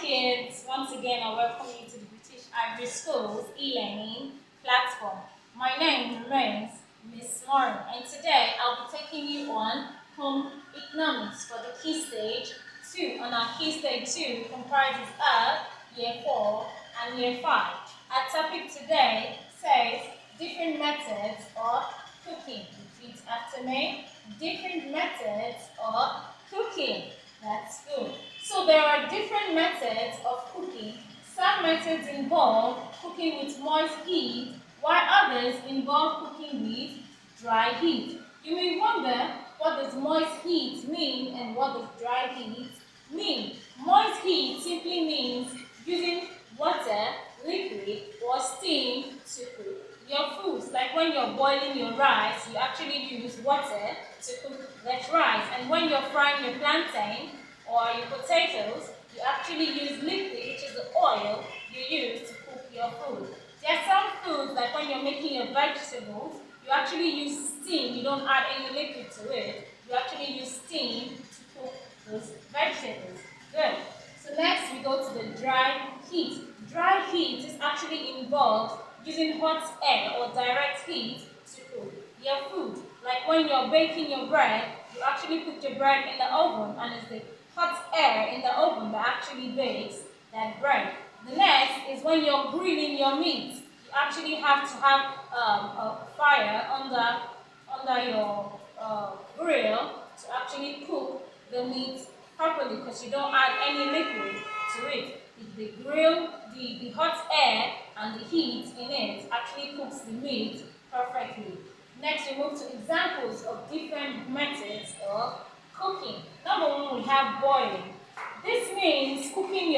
kids, once again I welcome you to the British Irish Schools e-learning platform. My name remains Miss Lauren, and today I'll be taking you on home economics for the Key Stage 2. And our Key Stage 2 comprises of Year 4 and Year 5. Our topic today says different methods of cooking. Repeat after me. Different methods of cooking. That's good. So there are different methods of cooking. Some methods involve cooking with moist heat, while others involve cooking with dry heat. You may wonder, what does moist heat mean and what does dry heat mean? Moist heat simply means using water, liquid, or steam to cook your foods. Like when you're boiling your rice, you actually use water to cook that rice. And when you're frying your plantain or your potatoes, you actually use liquid, which is the oil you use to cook your food. There are some foods, like when you're making your vegetables, you actually use steam. You don't add any liquid to it. You actually use steam to cook those vegetables. Good. So next we go to the dry heat. Dry heat is actually involved using hot air or direct heat to cook your food. Like when you're baking your bread, you actually put your bread in the oven, and it's the hot air in the oven that actually bakes that bread. The next is when you're grilling your meat. You actually have to have a fire under your grill to actually cook the meat properly, because you don't add any liquid to it. The grill, the hot air and the heat in it actually cooks the meat perfectly. Next, we move to examples of different methods of cooking. Number one, we have boiling. This means cooking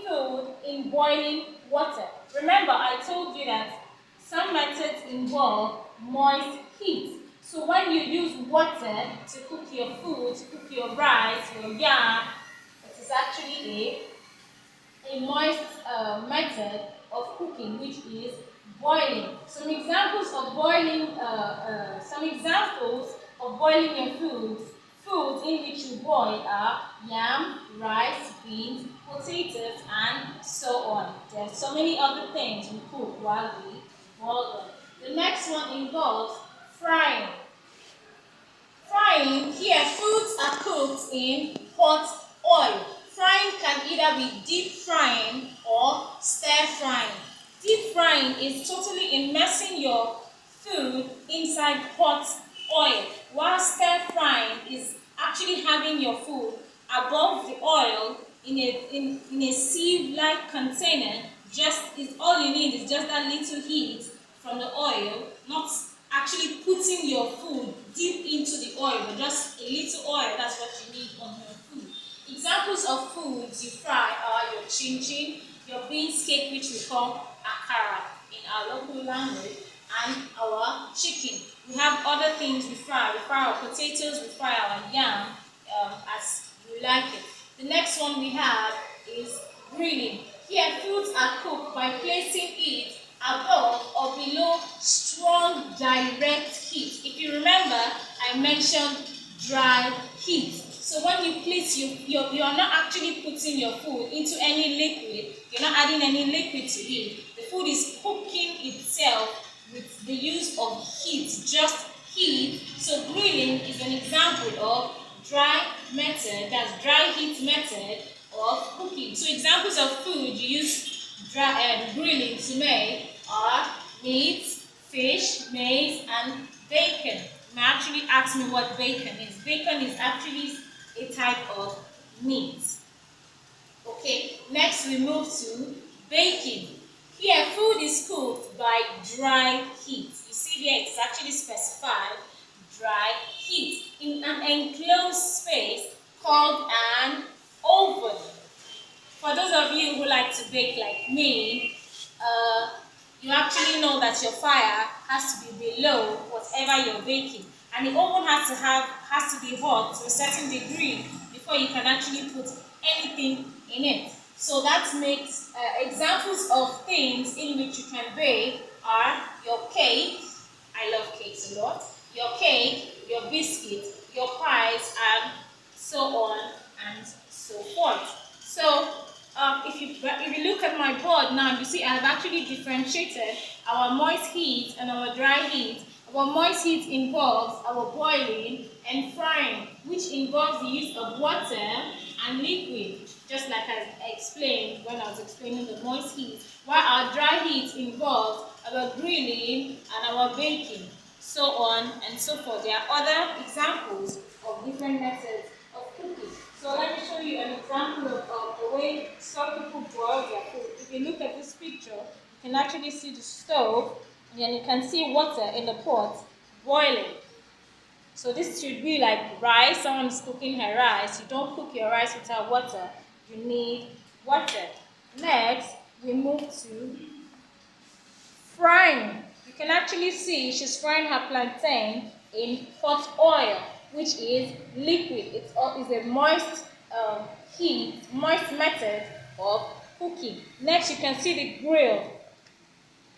food in boiling water. Remember, I told you that some methods involve moist heat. So when you use water to cook your food, to cook your rice, your yam, it is actually a moist method of cooking, which is boiling. Some examples of boiling your foods in which you boil are yam, rice, beans, potatoes, and so on. There are so many other things we cook while we boil them. The next one involves frying. Frying, here foods are cooked in hot oil. Frying can either be deep frying or stir frying. Deep frying is totally immersing your food inside hot oil, while stir frying is actually having your food above the oil in a sieve-like container. All you need is just that little heat from the oil, not actually putting your food deep into the oil, but just a little oil. That's what you need on your food. Examples of foods you fry are your chin-chin, your beans cake, which we call akara in our local language, and our chicken. We have other things we fry. We fry our potatoes, we fry our yam, as you like it. The next one we have is grilling. Here, foods are cooked by placing it above or below strong direct heat. If you remember, I mentioned dry heat. So when you place you are not actually putting your food into any liquid. You're not adding any liquid to it. The food is cooking itself with the use of heat, just heat. So grilling is an example of dry method, that's dry heat method of cooking. So examples of food you use grilling to make are meat, fish, maize, and bacon. You may actually ask me what bacon is. Bacon is actually a type of meat. Okay, next we move to baking. Here, food is cooked by dry heat. You see here, it's actually specified dry heat in an enclosed space called an oven. For those of you who like to bake like me, you actually know that your fire has to be below whatever you're baking, and the oven has to be hot to a certain degree before you can actually put anything in it. So that makes examples of things in which you can bake are your cake. I love cakes a lot. Your cake, your biscuit, your pies, and so on and so forth. So if you look at my board now, you see I have actually differentiated our moist heat and our dry heat. Our moist heat involves our boiling and frying, which involves the use of water and liquid, just like I explained when I was explaining the moist heat, while our dry heat involves our grilling and our baking, so on and so forth. There are other examples of different methods of cooking. So let me show you an example of the way some people boil their food. If you look at this picture, you can actually see the stove, and then you can see water in the pot boiling. So this should be like rice. Someone is cooking her rice. You don't cook your rice without water. You need water. Next, we move to frying. You can actually see she's frying her plantain in hot oil, which is liquid. It's a moist moist method of cooking. Next, you can see the grill.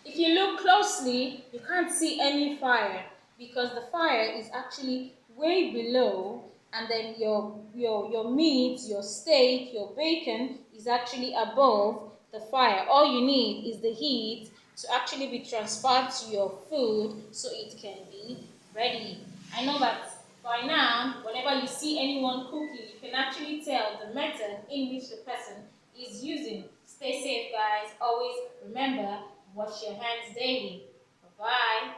If you look closely, you can't see any fire because the fire is actually way below, and then your meat, your steak, your bacon is actually above the fire. All you need is the heat to actually be transferred to your food so it can be ready. I know that by now, whenever you see anyone cooking, you can actually tell the method in which the person is using. Stay safe, guys. Always remember, wash your hands daily. Bye-bye.